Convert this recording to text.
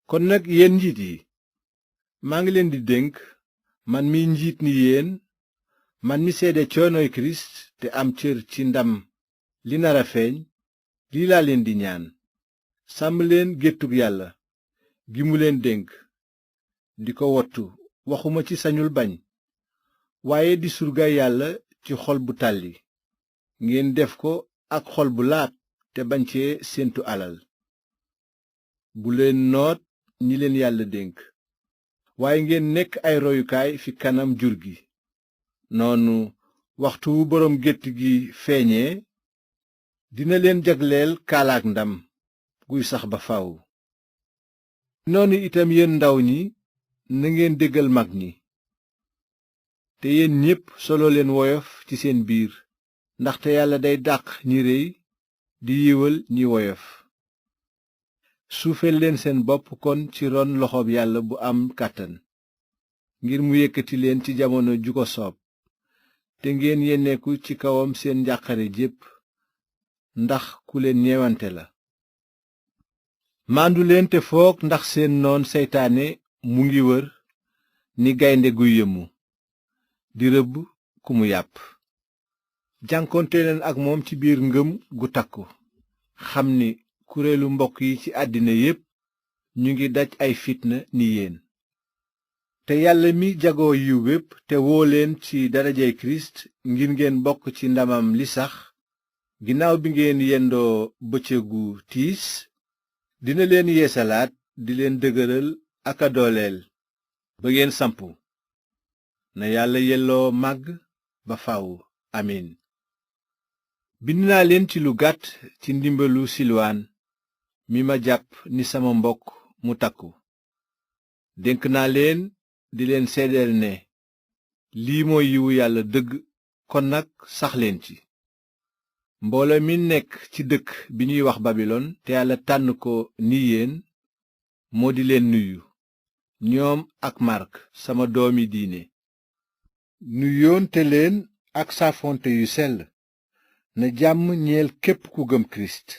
kon nag yéen njiit yi maa ngi leen di dénk man mi njiit ni yéen man mi seede coonoy kirist te am cër ci ndam li nar a feeñ lii laa leen di ñaan sàmm leen géttug yàlla gi mu leen dénk di ko wottu waxuma ci sañul bañ waaye di surgaay yàlla ci xol bu tàlli ngeen def ko ak xol bu laab te bañ cee séentu alal bu leen noot ñi leen yàlla dénk waaye ngeen nekk ay royukaay fi kanam jur gi noonu waxtu wu boroom gétt gi feeñee dina leen jagleel kaalaak ndam guy sax ba faw noonu itam yéen ndaw ñi na ngeen déggal mag ñi te yéen ñépp solo leen woyof ci seen biir ndaxte yàlla day dàq ñi réy di yiwal ñi woyof suufeel leen seen bopp kon ci ron loxoob yàlla bu am kàttan ngir mu yëkkati leen ci jamono ju ko soob te ngeen yenneeku ci kawam seen njàqare jépp ndax ku leen ñeewante la maandu leen te foog ndax seen noon seytaane mu ngi wër ni gaynde guy yëmu di rëbb ku mu yàpp jànkonte leen ak moom ci biir ngëm gu takku xam ni kuréelu mbokk yi ci àddina yépp ñu ngi daj ay fitna ni yéen te yàlla mi jagoo yiw wépp te woo leen ci darajay kirist ngir ngeen bokk ci ndamam li sax ginnaaw bi ngeen yendoo bëccëgu tiis dina leen yeesalaat di leen dëgëral ak a dooleel ba ngeen sampu na yàlla yelloo màgg ba faw amiin bind naa leen ci lu gàtt ci ndimbalu silwaan mi ma jàpp ni sama mbokk mu takku dénk naa leen di leen seedeel ne lii mooy yiwu yàlla dëgg kon nag sax leen ci mbooloo mi nekk ci dëkk bi ñuy wax babilon te yàlla tànn ko ni yéen moo di leen nuyu ñoom ak màrk sama doomi diine nuyoonte leen ak saafonte yu sell na jàmm ñeel képp ku gëm kirist